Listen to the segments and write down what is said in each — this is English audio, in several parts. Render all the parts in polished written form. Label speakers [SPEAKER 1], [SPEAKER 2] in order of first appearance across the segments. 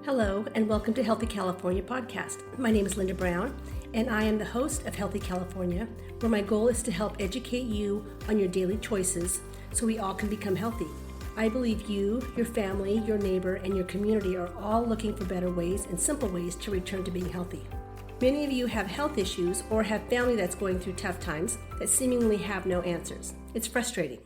[SPEAKER 1] Hello, and welcome to Healthy California podcast. My name is Linda Brown, and I am the host of Healthy California, where my goal is to help educate you on your daily choices so we all can become healthy. I believe you, your family, your neighbor, and your community are all looking for better ways and simple ways to return to being healthy. Many of you have health issues or have family that's going through tough times that seemingly have no answers. It's frustrating.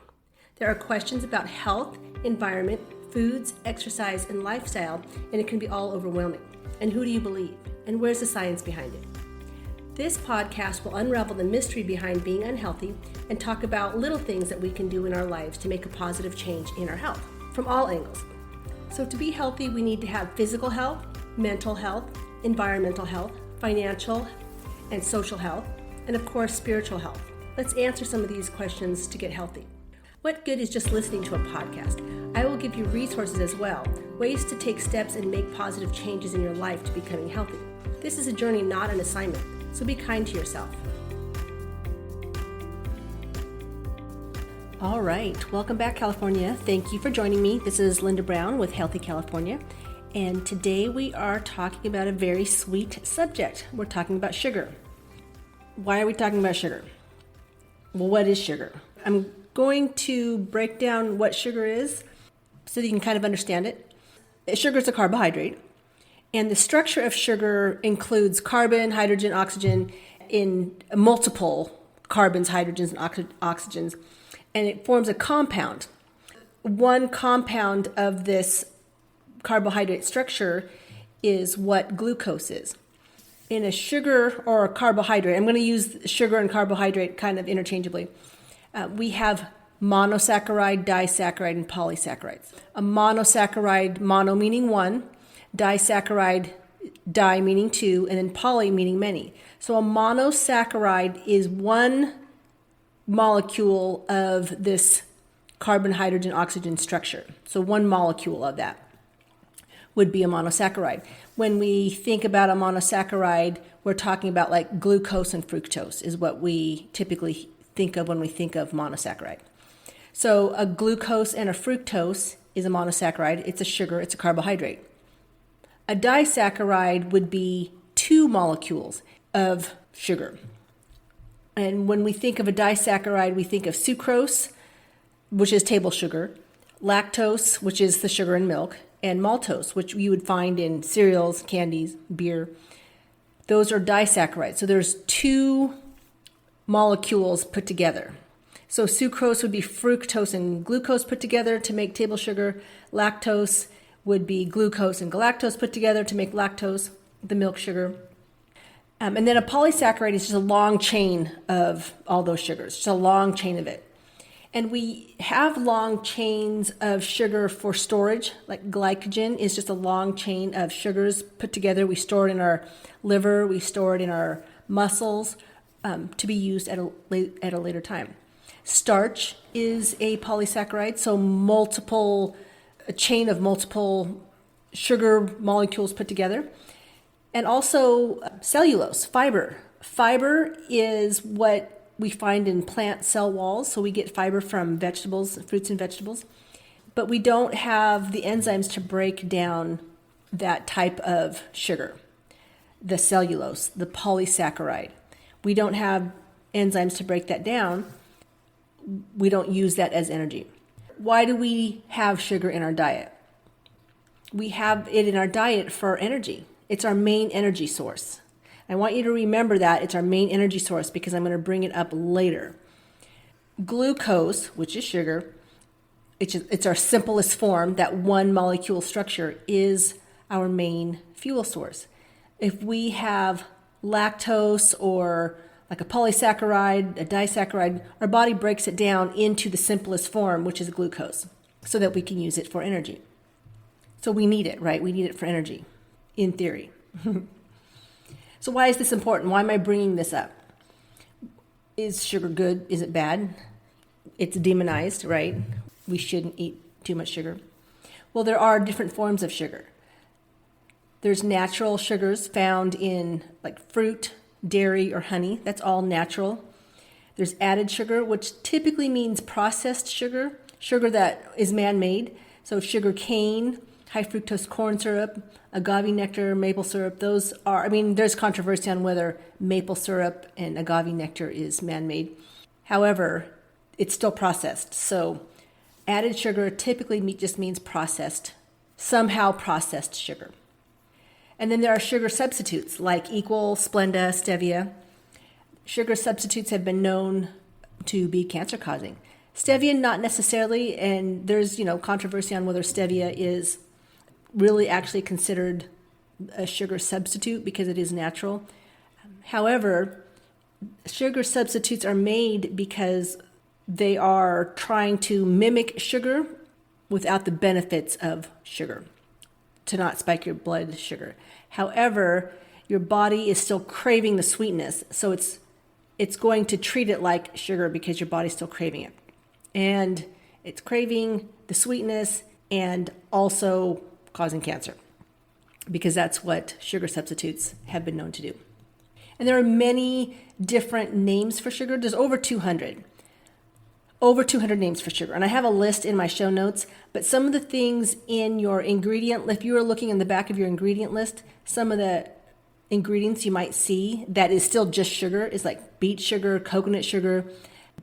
[SPEAKER 1] There are questions about health, environment, foods, exercise, and lifestyle, and it can be all overwhelming. And who do you believe? And where's the science behind it? This podcast will unravel the mystery behind being unhealthy and talk about little things that we can do in our lives to make a positive change in our health from all angles. So to be healthy, we need to have physical health, mental health, environmental health, financial and social health, and of course, spiritual health. Let's answer some of these questions to get healthy. What good is just listening to a podcast? I will give you resources as well, ways to take steps and make positive changes in your life to becoming healthy. This is a journey, not an assignment, so be kind to yourself. All right, welcome back, California. Thank you for joining me. This is Linda Brown with Healthy California, and today we are talking about a very sweet subject. We're talking about sugar. Why are we talking about sugar? Well, what is sugar? I'm going to break down what sugar is so that you can kind of understand it. Sugar is a carbohydrate, and the structure of sugar includes carbon, hydrogen, oxygen in multiple carbons, hydrogens, and oxygens, and it forms a compound. One compound of this carbohydrate structure is what glucose is. In a sugar or a carbohydrate, I'm going to use sugar and carbohydrate kind of interchangeably. We have monosaccharide, disaccharide, and polysaccharides. A monosaccharide, mono meaning one, disaccharide, di meaning two, and then poly meaning many. So a monosaccharide is one molecule of this carbon, hydrogen, oxygen structure. So one molecule of that would be a monosaccharide. When we think about a monosaccharide, we're talking about like glucose and fructose is what we typically think of when we think of monosaccharide. So a glucose and a fructose is a monosaccharide. It's a sugar, it's a carbohydrate. A disaccharide would be two molecules of sugar. And when we think of a disaccharide, we think of sucrose, which is table sugar, lactose, which is the sugar in milk, and maltose, which you would find in cereals, candies, beer. Those are disaccharides. So there's two molecules put together. So sucrose would be fructose and glucose put together to make table sugar. Lactose would be glucose and galactose put together to make lactose, the milk sugar. And then a polysaccharide is just a long chain of all those sugars, just a long chain of it. And we have long chains of sugar for storage, like glycogen is just a long chain of sugars put together. We store it in our liver, we store it in our muscles, to be used at a later time. Starch is a polysaccharide, so a chain of multiple sugar molecules put together. And also cellulose, fiber. Fiber is what we find in plant cell walls, so we get fiber from vegetables, fruits and vegetables. But we don't have the enzymes to break down that type of sugar, the cellulose, the polysaccharide. We don't have enzymes to break that down. We don't use that as energy. Why do we have sugar in our diet? We have it in our diet for energy. It's our main energy source. I want you to remember that it's our main energy source because I'm going to bring it up later. Glucose, which is sugar, it's our simplest form, that one molecule structure is our main fuel source. If we have lactose or like a polysaccharide, a disaccharide, our body breaks it down into the simplest form, which is glucose, so that we can use it for energy. So we need it, right? We need it for energy, in theory. So why is this important? Why am I bringing this up? Is sugar good? Is it bad? It's demonized, right? We shouldn't eat too much sugar. Well, there are different forms of sugar. There's natural sugars found in like fruit, dairy, or honey. That's all natural. There's added sugar, which typically means processed sugar, sugar that is man-made. So sugar cane, high fructose corn syrup, agave nectar, maple syrup. Those are, there's controversy on whether maple syrup and agave nectar is man-made. However, it's still processed. So added sugar typically just means processed, somehow processed sugar. And then there are sugar substitutes like Equal, Splenda, stevia. Sugar substitutes have been known to be cancer-causing. Stevia, not necessarily, and there's, controversy on whether stevia is really actually considered a sugar substitute because it is natural. However, sugar substitutes are made because they are trying to mimic sugar without the benefits of sugar, to not spike your blood sugar. However, your body is still craving the sweetness, so it's going to treat it like sugar because your body's still craving it. And it's craving the sweetness and also causing cancer, because that's what sugar substitutes have been known to do. And there are many different names for sugar. There's over 200 names for sugar. And I have a list in my show notes, but some of the things in your ingredient, if you were looking in the back of your ingredient list, some of the ingredients you might see that is still just sugar is like beet sugar, coconut sugar,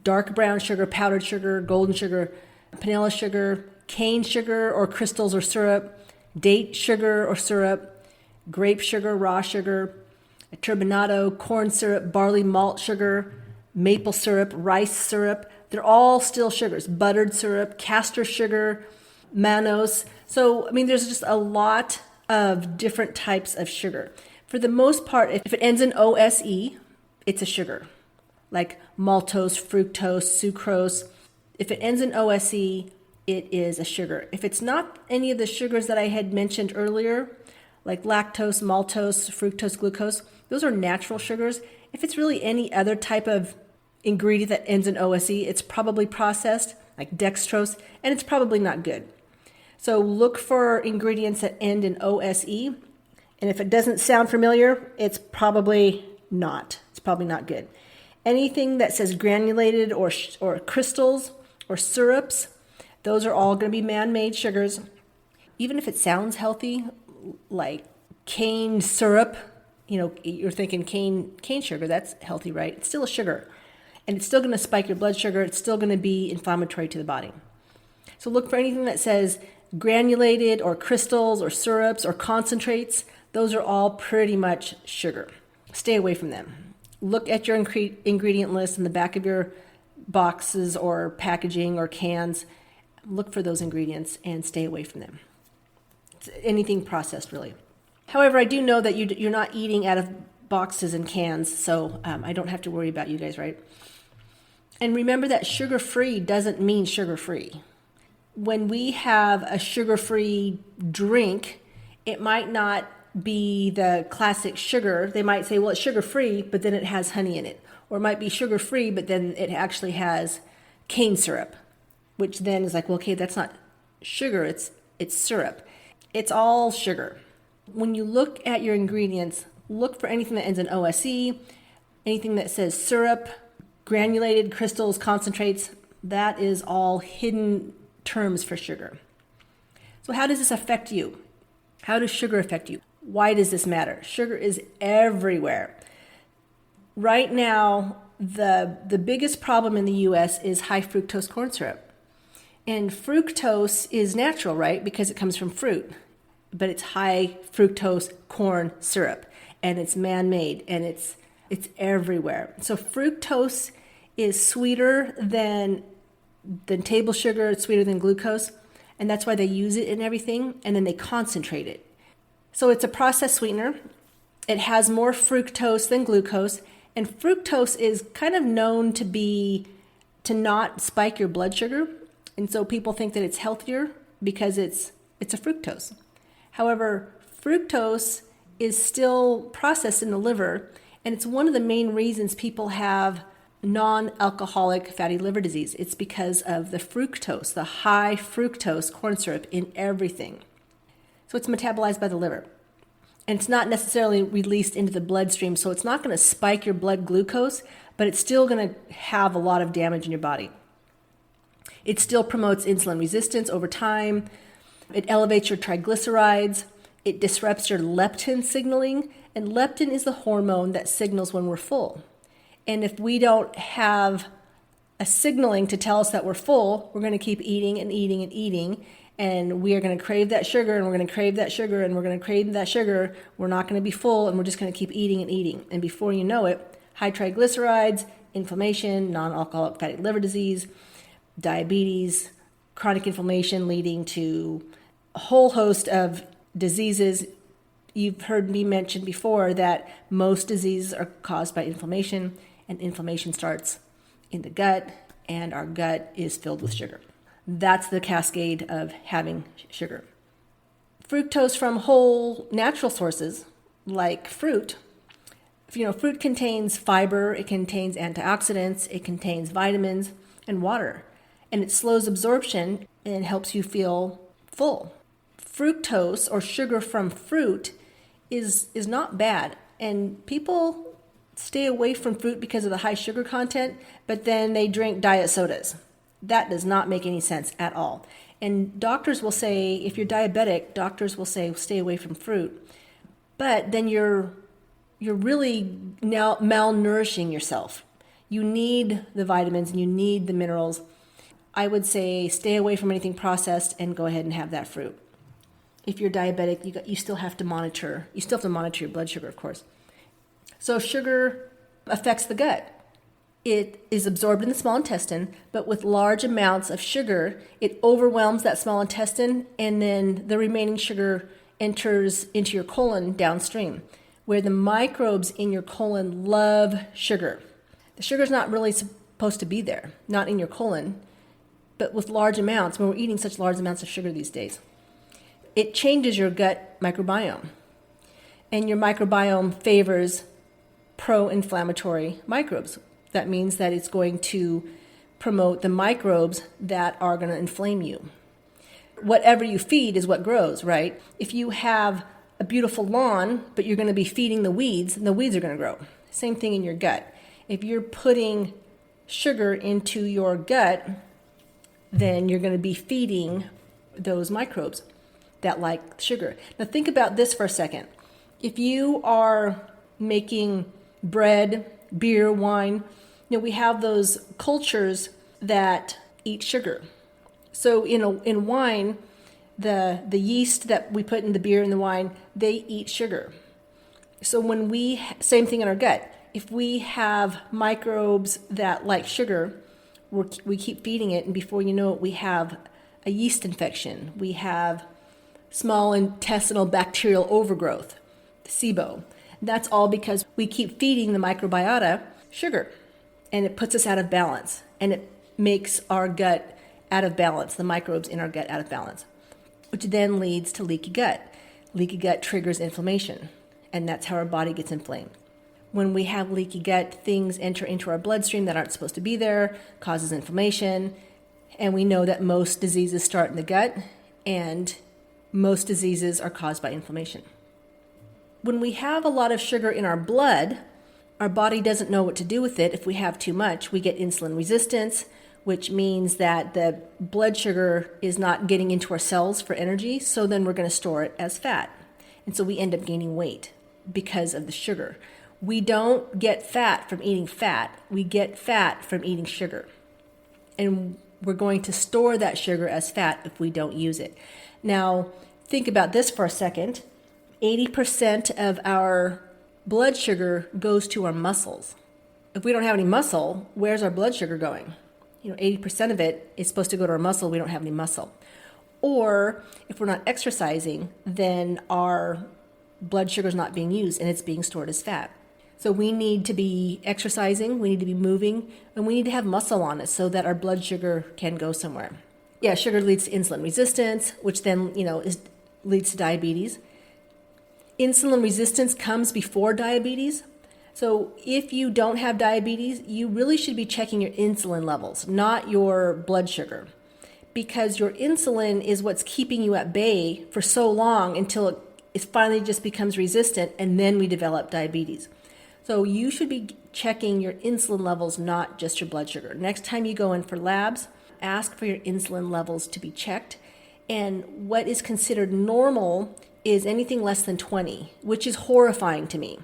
[SPEAKER 1] dark brown sugar, powdered sugar, golden sugar, vanilla sugar, cane sugar or crystals or syrup, date sugar or syrup, grape sugar, raw sugar, turbinado, corn syrup, barley malt sugar, maple syrup, rice syrup. They're all still sugars. Buttered syrup, castor sugar, mannose. So, there's just a lot of different types of sugar. For the most part, if it ends in OSE, it's a sugar, like maltose, fructose, sucrose. If it ends in OSE, it is a sugar. If it's not any of the sugars that I had mentioned earlier, like lactose, maltose, fructose, glucose, those are natural sugars. If it's really any other type of ingredient that ends in OSE, it's probably processed, like dextrose, and it's probably not good. So look for ingredients that end in OSE, and if it doesn't sound familiar, it's probably not. It's probably not good. Anything that says granulated or crystals or syrups, those are all going to be man-made sugars. Even if it sounds healthy, like cane syrup, you're thinking cane sugar, that's healthy, right? It's still a sugar. And it's still going to spike your blood sugar. It's still going to be inflammatory to the body. So look for anything that says granulated or crystals or syrups or concentrates. Those are all pretty much sugar. Stay away from them. Look at your ingredient list in the back of your boxes or packaging or cans. Look for those ingredients and stay away from them. It's anything processed, really. However, I do know that you're not eating out of boxes and cans, so I don't have to worry about you guys, right? And remember that sugar-free doesn't mean sugar-free. When we have a sugar-free drink, it might not be the classic sugar. They might say, well, it's sugar-free, but then it has honey in it. Or it might be sugar-free, but then it actually has cane syrup, which then is like, well, okay, that's not sugar, it's syrup. It's all sugar. When you look at your ingredients, look for anything that ends in OSE, anything that says syrup, granulated, crystals, concentrates. That is all hidden terms for sugar. So how does this affect you? How does sugar affect you? Why does this matter? Sugar is everywhere. Right now, the biggest problem in the U.S. is high fructose corn syrup. And fructose is natural, right? Because it comes from fruit. But it's high fructose corn syrup. And it's man-made. And it's everywhere. So fructose is sweeter than table sugar. It's sweeter than glucose. And that's why they use it in everything. And then they concentrate it. So it's a processed sweetener. It has more fructose than glucose. And fructose is kind of known to not spike your blood sugar. And so people think that it's healthier because it's a fructose. However, fructose is still processed in the liver, and it's one of the main reasons people have non-alcoholic fatty liver disease. It's because of the fructose, the high fructose corn syrup in everything. So it's metabolized by the liver. And it's not necessarily released into the bloodstream, so it's not going to spike your blood glucose, but it's still going to have a lot of damage in your body. It still promotes insulin resistance over time. It elevates your triglycerides. It disrupts your leptin signaling. And leptin is the hormone that signals when we're full. And if we don't have a signaling to tell us that we're full, we're going to keep eating and eating and eating. And we are going to crave that sugar, and we're going to crave that sugar, and we're going to crave that sugar. We're not going to be full, and we're just going to keep eating and eating. And before you know it, high triglycerides, inflammation, non-alcoholic fatty liver disease, diabetes, chronic inflammation leading to a whole host of diseases. You've heard me mention before that most diseases are caused by inflammation, and inflammation starts in the gut, and our gut is filled with sugar. That's the cascade of having sugar. Fructose from whole natural sources like fruit. Fruit contains fiber, it contains antioxidants, it contains vitamins and water, and it slows absorption and helps you feel full. Fructose, or sugar from fruit, is not bad, and people stay away from fruit because of the high sugar content, but then they drink diet sodas. That does not make any sense at all. And doctors will say, if you're diabetic, doctors will say stay away from fruit, but then you're really now malnourishing yourself. You need the vitamins and you need the minerals. I would say stay away from anything processed and go ahead and have that fruit. If you're diabetic, you still have to monitor. You still have to monitor your blood sugar, of course. So sugar affects the gut. It is absorbed in the small intestine, but with large amounts of sugar, it overwhelms that small intestine, and then the remaining sugar enters into your colon downstream, where the microbes in your colon love sugar. The sugar's not really supposed to be there, not in your colon, but with large amounts, when we're eating such large amounts of sugar these days, it changes your gut microbiome. And your microbiome favors pro-inflammatory microbes. That means that it's going to promote the microbes that are going to inflame you. Whatever you feed is what grows, right? If you have a beautiful lawn, but you're going to be feeding the weeds, then the weeds are going to grow. Same thing in your gut. If you're putting sugar into your gut, then you're going to be feeding those microbes that like sugar. Now think about this for a second. If you are making bread, beer, wine, we have those cultures that eat sugar. So in wine, the yeast that we put in the beer and the wine, they eat sugar. So same thing in our gut. If we have microbes that like sugar, we keep feeding it, and before you know it, we have a yeast infection. We have small intestinal bacterial overgrowth, SIBO. That's all because we keep feeding the microbiota sugar, and it puts us out of balance, and it makes our gut out of balance, the microbes in our gut out of balance, which then leads to leaky gut. Leaky gut triggers inflammation, and that's how our body gets inflamed. When we have leaky gut, things enter into our bloodstream that aren't supposed to be there, causes inflammation, and we know that most diseases start in the gut, and most diseases are caused by inflammation. When we have a lot of sugar in our blood, our body doesn't know what to do with it. If we have too much, we get insulin resistance, which means that the blood sugar is not getting into our cells for energy, so then we're going to store it as fat. And so we end up gaining weight because of the sugar. We don't get fat from eating fat. We get fat from eating sugar. And we're going to store that sugar as fat if we don't use it. Now, think about this for a second. 80% of our blood sugar goes to our muscles. If we don't have any muscle, where's our blood sugar going? 80% of it is supposed to go to our muscle. We don't have any muscle. Or if we're not exercising, then our blood sugar is not being used and it's being stored as fat. So we need to be exercising, we need to be moving, and we need to have muscle on us so that our blood sugar can go somewhere. Yeah, sugar leads to insulin resistance, which then, leads to diabetes. Insulin resistance comes before diabetes. So if you don't have diabetes, you really should be checking your insulin levels, not your blood sugar, because your insulin is what's keeping you at bay for so long until it finally just becomes resistant, and then we develop diabetes. So you should be checking your insulin levels, not just your blood sugar. Next time you go in for labs, ask for your insulin levels to be checked, And what is considered normal is anything less than 20, which is horrifying to me.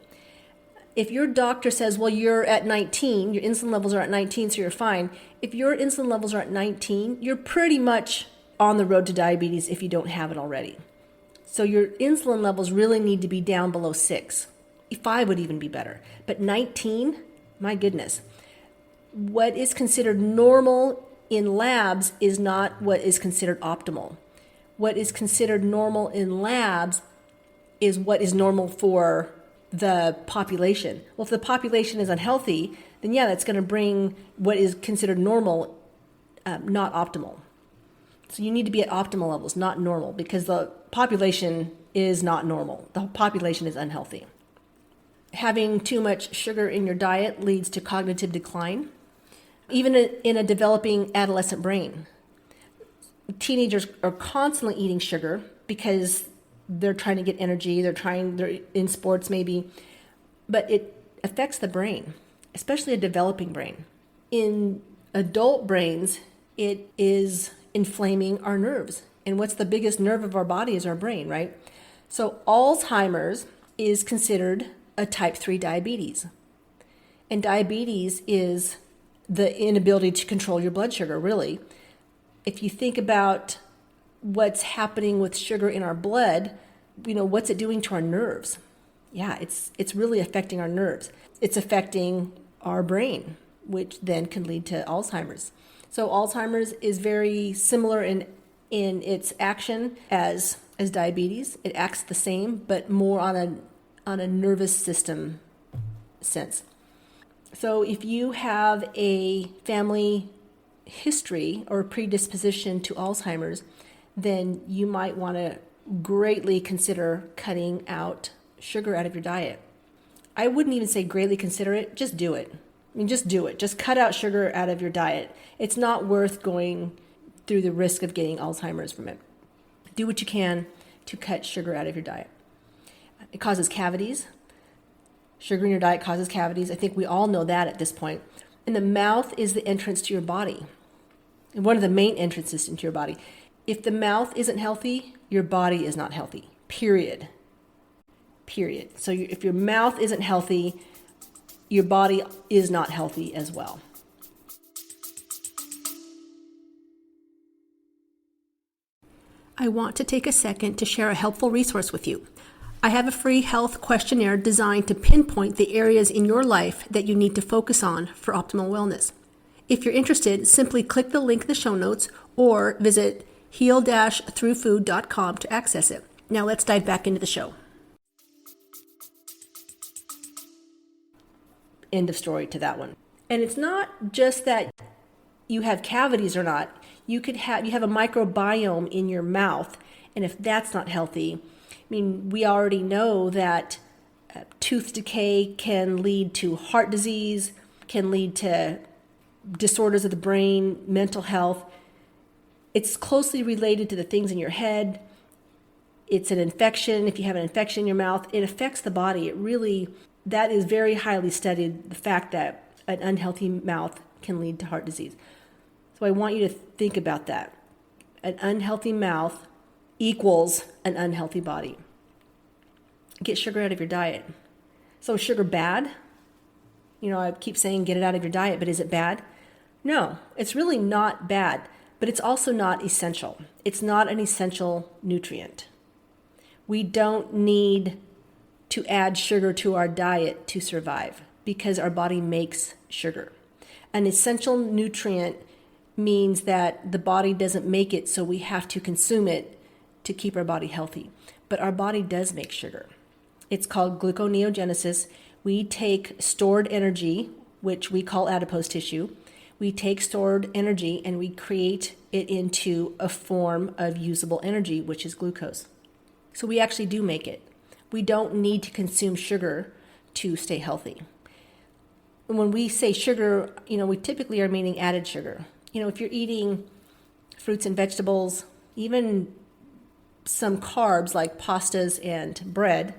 [SPEAKER 1] If your doctor says, well, you're at 19, your insulin levels are at 19, so you're fine. If your insulin levels are at 19, you're pretty much on the road to diabetes if you don't have it already. So your insulin levels really need to be down below 6. 5 would even be better. But 19, my goodness. What is considered normal in labs is not what is considered optimal. What is considered normal in labs is what is normal for the population. Well, if the population is unhealthy, then yeah, that's going to bring what is considered normal not optimal. So you need to be at optimal levels, not normal, because the population is not normal. The population is unhealthy. Having too much sugar in your diet leads to cognitive decline, even in a developing adolescent brain. Teenagers are constantly eating sugar because they're trying to get energy, they're in sports maybe, but it affects the brain, especially a developing brain. In adult brains, it is inflaming our nerves. And what's the biggest nerve of our body is our brain, right? So Alzheimer's is considered a type 3 diabetes. And diabetes is the inability to control your blood sugar, really. If you think about what's happening with sugar in our blood, what's it doing to our nerves? Yeah, it's really affecting our nerves. It's affecting our brain, which then can lead to Alzheimer's. So Alzheimer's is very similar in its action as diabetes. It acts the same, but more on a nervous system sense. So if you have a family history or predisposition to Alzheimer's, then you might want to greatly consider cutting out sugar out of your diet. I wouldn't even say greatly consider it, just do it. Just do it. Just cut out sugar out of your diet. It's not worth going through the risk of getting Alzheimer's from it. Do what you can to cut sugar out of your diet. It causes cavities. Sugar in your diet causes cavities. I think we all know that at this point. And the mouth is the entrance to your body. And one of the main entrances into your body. If the mouth isn't healthy, your body is not healthy. Period. So if your mouth isn't healthy, your body is not healthy as well. I want to take a second to share a helpful resource with you. I have a free health questionnaire designed to pinpoint the areas in your life that you need to focus on for optimal wellness. If you're interested, simply click the link in the show notes or visit heal-throughfood.com to access it. Now let's dive back into the show. End of story to that one. And it's not just that you have cavities or not. You have a microbiome in your mouth, and if that's not healthy, we already know that tooth decay can lead to heart disease, can lead to disorders of the brain, mental health. It's closely related to the things in your head. It's an infection. If you have an infection in your mouth, it affects the body. That is very highly studied, the fact that an unhealthy mouth can lead to heart disease. So I want you to think about that. An unhealthy mouth equals an unhealthy body. Get sugar out of your diet. So is sugar bad? I keep saying get it out of your diet, but is it bad? No, it's really not bad, but it's also not essential. It's not an essential nutrient. We don't need to add sugar to our diet to survive because our body makes sugar. An essential nutrient means that the body doesn't make it, so we have to consume it to keep our body healthy. But our body does make sugar. It's called gluconeogenesis. We take stored energy, which we call adipose tissue. We take stored energy and we create it into a form of usable energy, which is glucose. So we actually do make it. We don't need to consume sugar to stay healthy. When we say sugar, we typically are meaning added sugar. If you're eating fruits and vegetables, even some carbs like pastas and bread,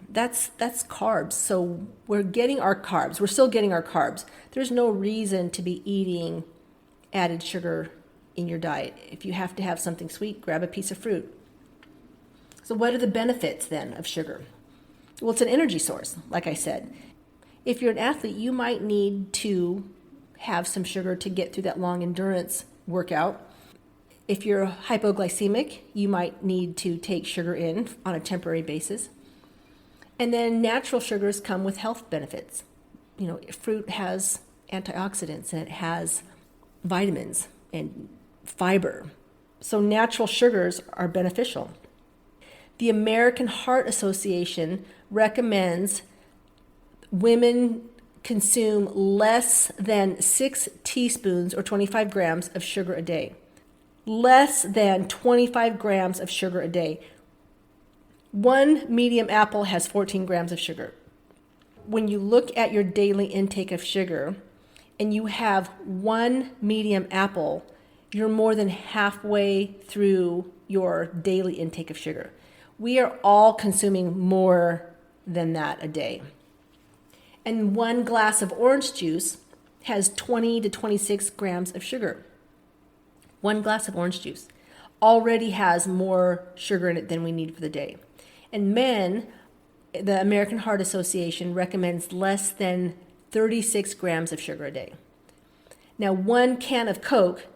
[SPEAKER 1] that's carbs. So we're getting our carbs. We're still getting our carbs. There's no reason to be eating added sugar in your diet. If you have to have something sweet, grab a piece of fruit. So what are the benefits then of sugar? Well, it's an energy source, like I said. If you're an athlete, you might need to have some sugar to get through that long endurance workout. If you're hypoglycemic, you might need to take sugar in on a temporary basis. And then natural sugars come with health benefits. Fruit has antioxidants and it has vitamins and fiber. So natural sugars are beneficial. The American Heart Association recommends women consume less than 6 teaspoons or 25 grams of sugar a day. Less than 25 grams of sugar a day. One medium apple has 14 grams of sugar. When you look at your daily intake of sugar and you have one medium apple, you're more than halfway through your daily intake of sugar. We are all consuming more than that a day. And one glass of orange juice has 20 to 26 grams of sugar. One glass of orange juice already has more sugar in it than we need for the day. And men, the American Heart Association recommends less than 36 grams of sugar a day. Now, one can of Coke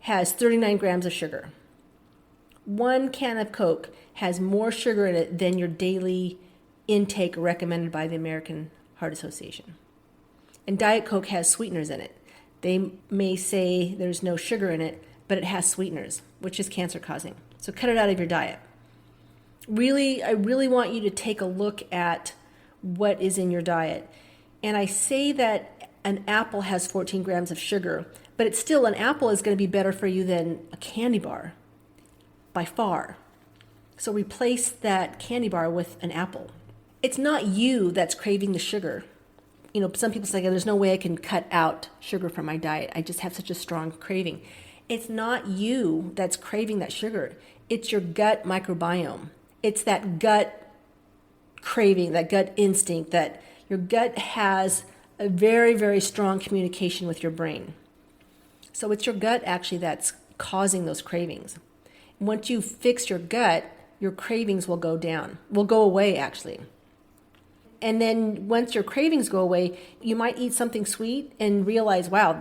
[SPEAKER 1] has 39 grams of sugar. One can of Coke has more sugar in it than your daily intake recommended by the American Heart Association. And Diet Coke has sweeteners in it. They may say there's no sugar in it, but it has sweeteners, which is cancer causing. So cut it out of your diet. I really want you to take a look at what is in your diet. And I say that an apple has 14 grams of sugar, but it's still, an apple is going to be better for you than a candy bar, by far. So replace that candy bar with an apple. It's not you that's craving the sugar. Some people say, there's no way I can cut out sugar from my diet. I just have such a strong craving. It's not you that's craving that sugar. It's your gut microbiome. It's that gut craving, that gut instinct, that your gut has a very, very strong communication with your brain. So it's your gut actually that's causing those cravings. Once you fix your gut, your cravings will go away actually. And then once your cravings go away, you might eat something sweet and realize, wow,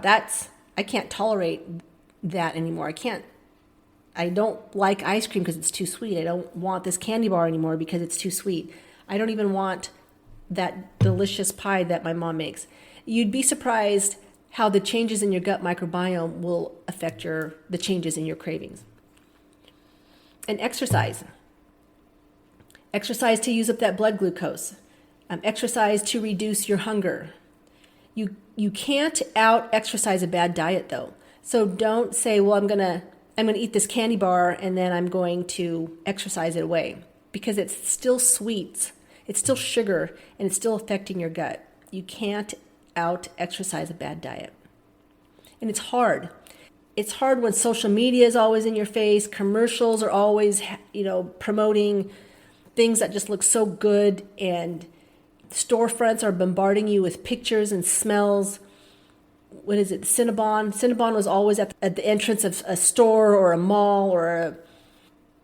[SPEAKER 1] I can't tolerate that anymore. I don't like ice cream because it's too sweet. I don't want this candy bar anymore because it's too sweet. I don't even want that delicious pie that my mom makes. You'd be surprised how the changes in your gut microbiome will affect the changes in your cravings. And exercise. Exercise to use up that blood glucose. Exercise to reduce your hunger. You can't out-exercise a bad diet though. So don't say, well, I'm gonna eat this candy bar and then I'm going to exercise it away, because it's still sweets, it's still sugar, and it's still affecting your gut. You can't out-exercise a bad diet. And it's hard. It's hard when social media is always in your face, commercials are always, promoting things that just look so good, and storefronts are bombarding you with pictures and smells. What is it? Cinnabon. Cinnabon was always at the entrance of a store or a mall or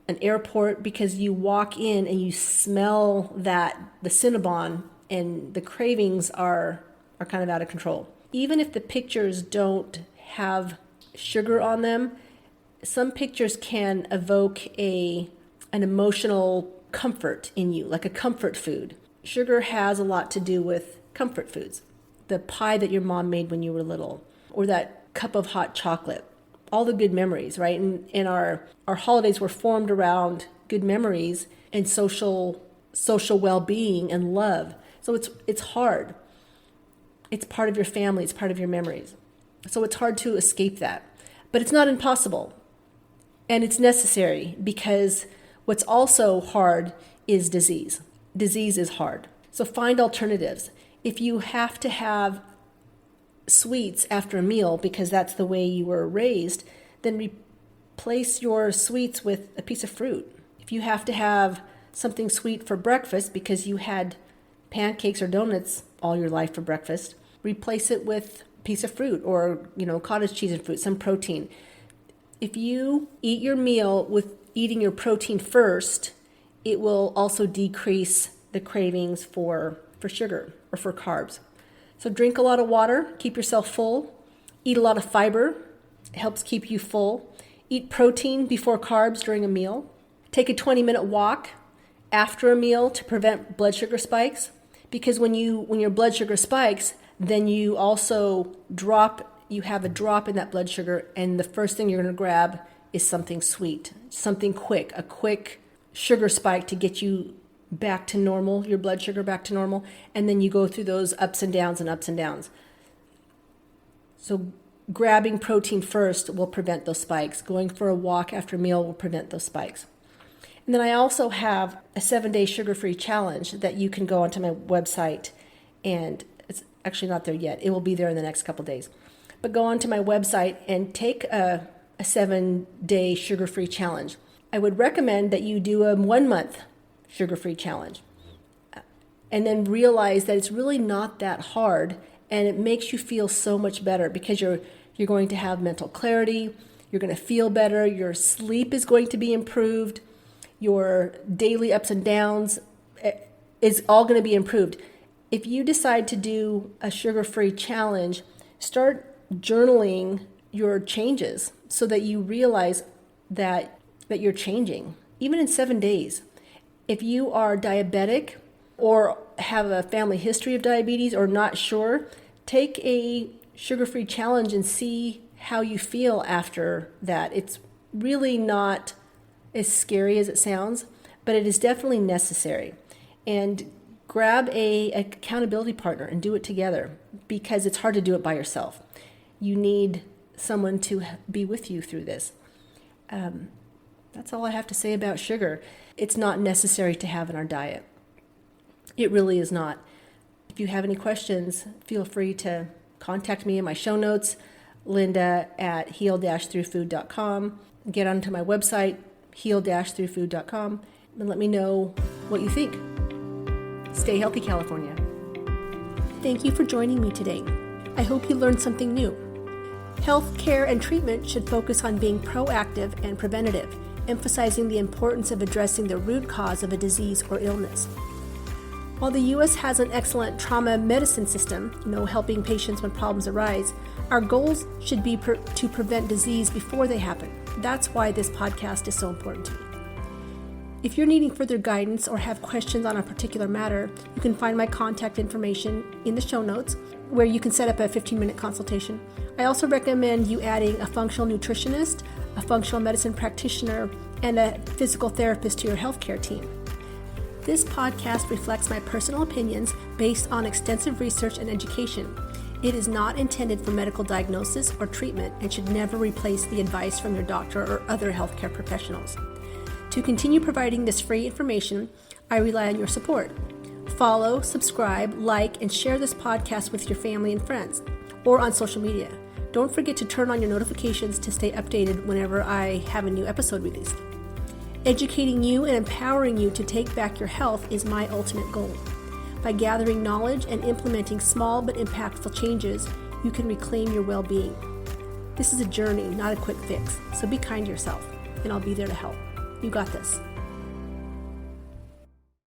[SPEAKER 1] an airport, because you walk in and you smell the Cinnabon, and the cravings are kind of out of control. Even if the pictures don't have sugar on them, some pictures can evoke an emotional comfort in you, like a comfort food. Sugar has a lot to do with comfort foods. The pie that your mom made when you were little, or that cup of hot chocolate, all the good memories, right? And our holidays were formed around good memories and social well-being and love. So it's hard. It's part of your family, it's part of your memories. So it's hard to escape that. But it's not impossible. And it's necessary, because what's also hard is disease. Disease is hard. So find alternatives. If you have to have sweets after a meal because that's the way you were raised, then replace your sweets with a piece of fruit. If you have to have something sweet for breakfast because you had pancakes or donuts all your life for breakfast, replace it with a piece of fruit or, cottage cheese and fruit, some protein. If you eat your meal with eating your protein first, it will also decrease the cravings for sugar or for carbs. So drink a lot of water, keep yourself full. Eat a lot of fiber, it helps keep you full. Eat protein before carbs during a meal. Take a 20-minute walk after a meal to prevent blood sugar spikes. Because when your blood sugar spikes, then you also have a drop in that blood sugar, and the first thing you're going to grab is something sweet, something quick, a quick sugar spike to get you back to normal, your blood sugar back to normal, and then you go through those ups and downs and ups and downs. So grabbing protein first will prevent those spikes. Going for a walk after a meal will prevent those spikes. And then I also have a 7-day sugar-free challenge that you can go onto my website, and it's actually not there yet. It will be there in the next couple days. But go onto my website and take a 7-day sugar-free challenge. I would recommend that you do a 1-month sugar-free challenge and then realize that it's really not that hard, and it makes you feel so much better because you're going to have mental clarity, you're going to feel better, your sleep is going to be improved, your daily ups and downs is all going to be improved. If you decide to do a sugar-free challenge, start journaling your changes so that you realize that you're changing, even in 7 days. If you are diabetic or have a family history of diabetes or not sure, take a sugar-free challenge and see how you feel after that. It's really not as scary as it sounds, but it is definitely necessary. And grab an accountability partner and do it together, because it's hard to do it by yourself. You need someone to be with you through this. That's all I have to say about sugar. It's not necessary to have in our diet. It really is not. If you have any questions, feel free to contact me in my show notes, linda@heal-throughfood.com. Get onto my website, heal-throughfood.com, and let me know what you think. Stay healthy, California. Thank you for joining me today. I hope you learned something new. Health care and treatment should focus on being proactive and preventative, emphasizing the importance of addressing the root cause of a disease or illness. While the U.S. has an excellent trauma medicine system, helping patients when problems arise, our goals should be to prevent disease before they happen. That's why this podcast is so important to me. If you're needing further guidance or have questions on a particular matter, you can find my contact information in the show notes, where you can set up a 15-minute consultation. I also recommend you adding a functional nutritionist, a functional medicine practitioner, and a physical therapist to your healthcare team. This podcast reflects my personal opinions based on extensive research and education. It is not intended for medical diagnosis or treatment and should never replace the advice from your doctor or other healthcare professionals. To continue providing this free information, I rely on your support. Follow, subscribe, like, and share this podcast with your family and friends, or on social media. Don't forget to turn on your notifications to stay updated whenever I have a new episode released. Educating you and empowering you to take back your health is my ultimate goal. By gathering knowledge and implementing small but impactful changes, you can reclaim your well-being. This is a journey, not a quick fix, so be kind to yourself, and I'll be there to help. You got this.